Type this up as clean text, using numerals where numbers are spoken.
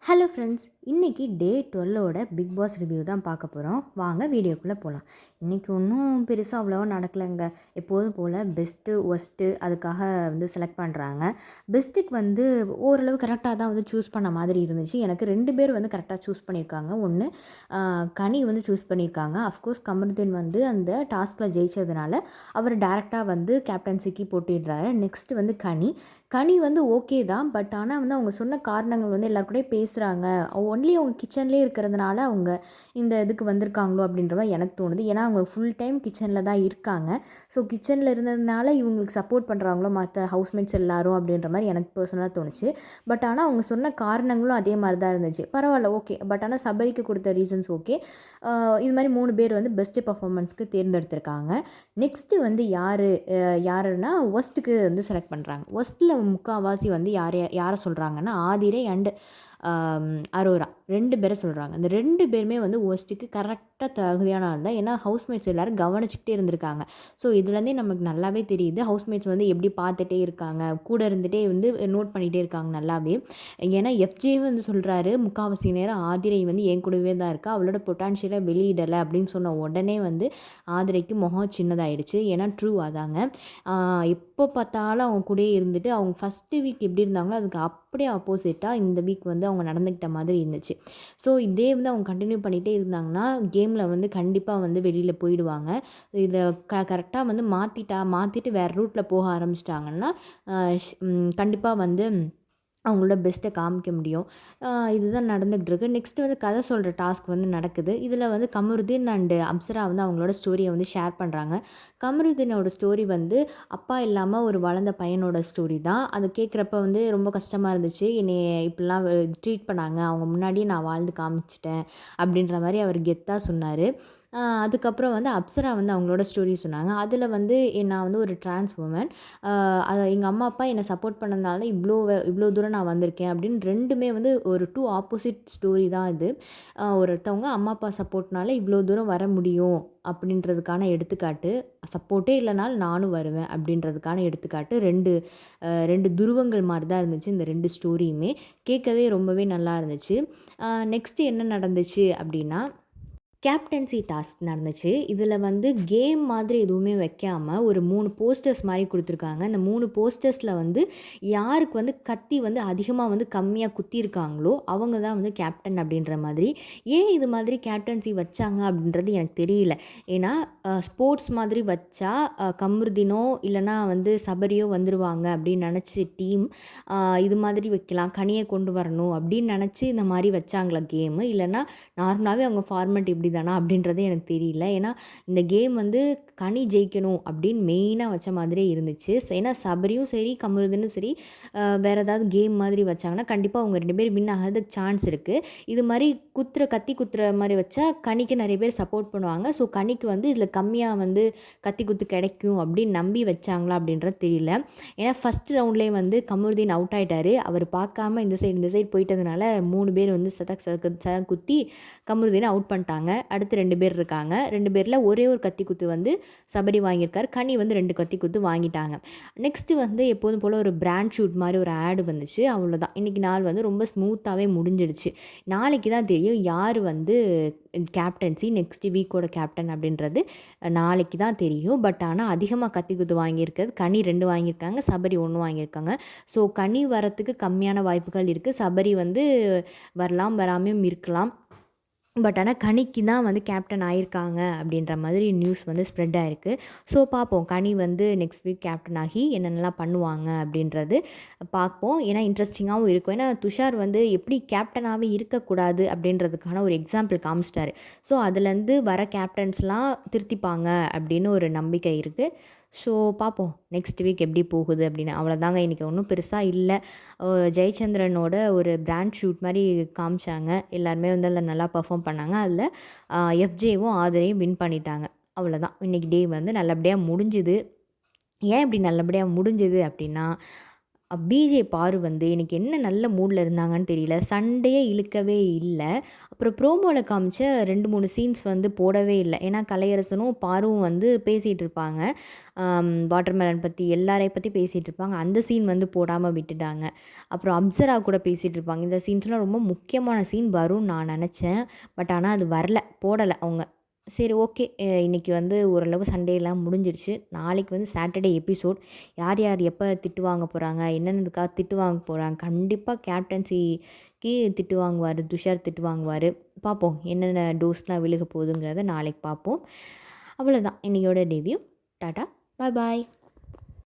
Hello friends, இன்றைக்கி டே 12ஓட big pass review தான் பார்க்க போகிறோம். வாங்க வீடியோக்குள்ளே போகலாம். இன்றைக்கி ஒன்றும் பெருசாக அவ்வளோவா நடக்கலைங்க. எப்போதும் போல் பெஸ்ட்டு ஒஸ்ட்டு அதுக்காக செலக்ட் பண்ணுறாங்க. பெஸ்ட்டுக்கு ஓரளவு கரெக்டாக தான் சூஸ் பண்ண மாதிரி இருந்துச்சு. எனக்கு 2 பேர் கரெக்டாக சூஸ் பண்ணியிருக்காங்க. ஒன்று கனி சூஸ் பண்ணியிருக்காங்க. அஃப்கோர்ஸ் கமருதீன் அந்த டாஸ்கில் ஜெயிச்சதுனால அவர் டேரெக்டாக கேப்டன்சிக்கு போட்டிடுறாரு. நெக்ஸ்ட்டு கனி கனி ஓகே தான். பட் ஆனால் அவங்க சொன்ன காரணங்கள் எல்லார் கூடயும் பேசுகிறாங்க. ஒன்லி அவங்க கிச்சன்லேயே இருக்கிறதுனால அவங்க இந்த இதுக்கு வந்திருக்காங்களோ அப்படின்ற மாதிரி எனக்கு தோணுது. ஏன்னா அவங்க ஃபுல் டைம் கிச்சனில் தான் இருக்காங்க. ஸோ கிச்சனில் இருந்ததுனால இவங்களுக்கு சப்போர்ட் பண்ணுறாங்களோ மற்ற ஹவுஸ்மேட்ஸ் எல்லாரும் அப்படின்ற மாதிரி எனக்கு பர்சனலாக தோணுச்சு. பட் ஆனால் அவங்க சொன்ன காரணங்களும் அதே மாதிரி தான் இருந்துச்சு. பரவாயில்ல, ஓகே. பட் ஆனால் சபரிக்கு கொடுத்த ரீசன்ஸ் ஓகே. இது மாதிரி 3 பேர் பெஸ்ட்டு பர்ஃபார்மன்ஸ்க்கு தேர்ந்தெடுத்திருக்காங்க. நெக்ஸ்ட்டு யாருன்னா ஒஸ்ட்டுக்கு செலக்ட் பண்ணுறாங்க. ஒஸ்ட்டில் முக்கால்வாசி யாரை சொல்கிறாங்கன்னா ஆதிரை அண்டு அரோரா 2 பேரை சொல்கிறாங்க. அந்த 2 பேருமே ஒஸ்ட்டுக்கு கரெக்டாக தகுதியான ஆள் தான். ஏன்னா ஹவுஸ்மேட்ஸ் எல்லோரும் கவனிச்சுக்கிட்டே இருந்திருக்காங்க. ஸோ இதுலேருந்தே நமக்கு நல்லாவே தெரியுது ஹவுஸ்மேட்ஸ் எப்படி பார்த்துட்டே இருக்காங்க, கூட இருந்துகிட்டே நோட் பண்ணிகிட்டே இருக்காங்க நல்லாவே. ஏன்னா எஃப்ஜே சொல்கிறாரு முக்கால்வாசி நேரம் ஆதிரை என் கூடவே தான் இருக்கா, அவளோட பொட்டான்ஷியலை வெளியிடலை அப்படின்னு சொன்ன உடனே ஆதிரைக்கு முகம் சின்னதாகிடுச்சு. ஏன்னா ட்ரூ அதாங்க. எப்போ பார்த்தாலும் அவங்க கூடயே இருந்துட்டு அவங்க ஃபஸ்ட்டு வீக் எப்படி இருந்தாங்களோ அதுக்கு அப்படியே ஆப்போசிட்டாக இந்த வீக் அவங்க நடந்துக்கிட்ட மாதிரி இருந்துச்சு. ஸோ இதே அவங்க கண்டினியூ பண்ணிகிட்டே இருந்தாங்கன்னா கேமில் கண்டிப்பாக வெளியில் போயிடுவாங்க. இதை கரெக்டாக மாற்றிட்டு வேறு ரூட்டில் போக ஆரம்பிச்சிட்டாங்கன்னா கண்டிப்பாக அவங்களோட பெஸ்ட்டை காமிக்க முடியும். இதுதான் நடந்துகிட்ருக்கு. நெக்ஸ்ட்டு கதை சொல்கிற டாஸ்க் நடக்குது. இதில் கமருதீன் அண்டு அப்சரா அவங்களோட ஸ்டோரியை ஷேர் பண்ணுறாங்க. கமருதீனோட ஸ்டோரி அப்பா இல்லாமல் ஒரு வளர்ந்த பையனோட ஸ்டோரி தான். அதை கேட்குறப்ப ரொம்ப கஷ்டமாக இருந்துச்சு. என்னை இப்படிலாம் ட்ரீட் பண்ணாங்க, அவங்க முன்னாடியே நான் வாழ்ந்து காமிச்சிட்டேன் அப்படின்ற மாதிரி அவர் கெத்தாக சொன்னார். அதுக்கப்புறம் அப்சரா அவங்களோட ஸ்டோரி சொன்னாங்க. அதில் நான் ஒரு ட்ரான்ஸ் உமன், அதை எங்கள் அம்மா அப்பா என்னை சப்போர்ட் பண்ணதுனால இவ்வளோ தூரம் நான் வந்திருக்கேன் அப்படின்னு 2மே ஒரு 2 ஆப்போசிட் ஸ்டோரி தான் இது. ஒருத்தவங்க அம்மா அப்பா சப்போர்ட்னால இவ்வளோ தூரம் வர முடியும் அப்படின்றதுக்கான எடுத்துக்காட்டு, சப்போர்ட்டே இல்லைனாலும் நானும் வருவேன் அப்படின்றதுக்கான எடுத்துக்காட்டு. 2 துருவங்கள் மாதிரி தான் இருந்துச்சு இந்த 2 ஸ்டோரியுமே. கேட்கவே ரொம்பவே நல்லா இருந்துச்சு. நெக்ஸ்ட்டு என்ன நடந்துச்சு அப்படின்னா கேப்டன்சி டாஸ்க் நடந்துச்சு. இதில் கேம் மாதிரி எதுவுமே வைக்காமல் ஒரு 3 போஸ்டர்ஸ் மாதிரி கொடுத்துருக்காங்க. இந்த 3 போஸ்டர்ஸில் யாருக்கு கத்தி அதிகமாக கம்மியாக குத்திருக்காங்களோ அவங்க தான் கேப்டன் அப்படின்ற மாதிரி. ஏன் இது மாதிரி கேப்டன்சி வச்சாங்க அப்படின்றது எனக்கு தெரியல. ஏன்னா ஸ்போர்ட்ஸ் மாதிரி வச்சா கமருதீனோ இல்லைனா சபரியோ வந்துடுவாங்க அப்படின்னு நினச்சி டீம் இது மாதிரி வைக்கலாம், கனியை கொண்டு வரணும் அப்படின்னு நினச்சி இந்த மாதிரி வச்சாங்களா கேமு, இல்லைனா நார்மலாகவே அவங்க ஃபார்மேட் இப்படி தானா அப்படின்றதே எனக்கு தெரியல. ஏன்னா இந்த கேம் கனி ஜெயிக்கணும் அப்படின்னு மெயினாக வச்ச மாதிரியே இருந்துச்சு. ஏன்னா சபரியும் சரி கமருதீனும் சரி வேறு ஏதாவது கேம் மாதிரி வச்சாங்கன்னா கண்டிப்பாக அவங்க 2 பேர் வின் ஆகிறதுக்கு சான்ஸ் இருக்குது. இது மாதிரி கத்தி குத்துற மாதிரி வச்சா கனிக்கு நிறைய பேர் சப்போர்ட் பண்ணுவாங்க. ஸோ கனிக்கு இதில் கம்மியாக கத்தி குத்து கிடைக்கும் அப்படின்னு நம்பி வச்சாங்களா அப்படின்றது தெரியல. ஏன்னா ஃபஸ்ட் ரவுண்ட்லேயே கமருதீன் அவுட் ஆகிட்டார். அவர் பார்க்காம இந்த சைடு போயிட்டதுனால 3 பேர் சதக் குத்தி கமருதீனை அவுட் பண்ணிட்டாங்க. அடுத்து 2 பேர் இருக்காங்க. 2 பேரில் ஒரே ஒரு கத்தி குத்து சபரி வாங்கியிருக்காரு. கனி 2 கத்தி குத்து வாங்கிட்டாங்க. நெக்ஸ்ட்டு எப்போதும் போல் ஒரு பிராண்ட் ஷூட் மாதிரி ஒரு ஆடு வந்துச்சு. அவ்வளோதான். இன்றைக்கி நாள் ரொம்ப ஸ்மூத்தாகவே முடிஞ்சிடுச்சு. நாளைக்கு தான் தெரியும் யார் கேப்டன்சி நெக்ஸ்ட் வீக்கோட கேப்டன் அப்படின்றது நாளைக்கு தான் தெரியும். பட் ஆனால் அதிகமாக கத்தி குத்து வாங்கியிருக்கிறது கனி 2 வாங்கியிருக்காங்க, சபரி 1 வாங்கியிருக்காங்க. ஸோ கனி வரத்துக்கு கம்மியான வாய்ப்புகள் இருக்குது. சபரி வரலாம், வராமையும் இருக்கலாம். பட் ஆனால் கனிக்கு தான் கேப்டன் ஆகியிருக்காங்க அப்படின்ற மாதிரி நியூஸ் ஸ்ப்ரெட் ஆகிருக்கு. ஸோ பார்ப்போம் கனி நெக்ஸ்ட் வீக் கேப்டன் ஆகி என்னென்னலாம் பண்ணுவாங்க அப்படின்றது பார்ப்போம். ஏன்னா இன்ட்ரெஸ்டிங்காகவும் இருக்கும். ஏன்னா துஷார் எப்படி கேப்டனாகவே இருக்கக்கூடாது அப்படின்றதுக்கான ஒரு எக்ஸாம்பிள் காமிச்சிட்டாரு. ஸோ அதுலேருந்து வர கேப்டன்ஸ்லாம் திருத்திப்பாங்க அப்படின்னு ஒரு நம்பிக்கை இருக்குது. ஸோ பார்ப்போம் நெக்ஸ்ட் வீக் எப்படி போகுது அப்படின்னு. அவ்வளோதாங்க, இன்றைக்கி ஒன்றும் பெருசாக இல்லை. ஜெயச்சந்திரனோட ஒரு பிராண்ட் ஷூட் மாதிரி காமிச்சாங்க. எல்லாருமே அதில் நல்லா பர்ஃபார்ம் பண்ணாங்க. அதில் எஃப்ஜேவும் ஆதிரையும் வின் பண்ணிட்டாங்க. அவ்வளோதான், இன்றைக்கி டே நல்லபடியாக முடிஞ்சுது. ஏன் இப்படி நல்லபடியாக முடிஞ்சுது அப்படின்னா பிஜே பாரு வந்து இன்னைக்கு என்ன நல்ல மூடில் இருந்தாங்கன்னு தெரியல. சண்டையே இழுக்கவே இல்ல. அப்புறம் ப்ரோமோல காமிச்ச 2, 3 சீன்ஸ் வந்து போடவே இல்ல. ஏன்னா கலையரசனும், பாருவும் வந்து பேசிட்டு இருப்பாங்க. வாட்டர்மெலன் பத்தி எல்லாரையும் பத்தி பேசிட்டு இருப்பாங்க. அந்த சீன் வந்து போடாம விட்டுட்டாங்க. அப்புறம் அப்சரா கூட பேசிட்டு இருப்பாங்க. இந்த சீன்ஸ்லாம் ரொம்ப முக்கியமான சீன் வரும்னு நான் நெனச்சேன். பட் ஆனா அது வரல. போடல அவங்க. சரி ஓகே. இன்னைக்கு வந்து ஓரளவு சண்டேலாம் முடிஞ்சிருச்சு. நாளைக்கு வந்து சாட்டர்டே எபிசோட். யார் யார் எப்போ திட்டு வாங்க போகிறாங்க, என்னென்னதுக்காக திட்டு வாங்க போகிறாங்க, கண்டிப்பாக கேப்டன்சிக்கு திட்டு வாங்குவார், துஷார் திட்டு வாங்குவார். பார்ப்போம் என்னென்ன டோஸ்லாம் விழுக போகுதுங்கிறத நாளைக்கு பார்ப்போம். அவ்வளோதான் இன்னையோட ரிவ்யூ. டாட்டா, பாய் பாய்.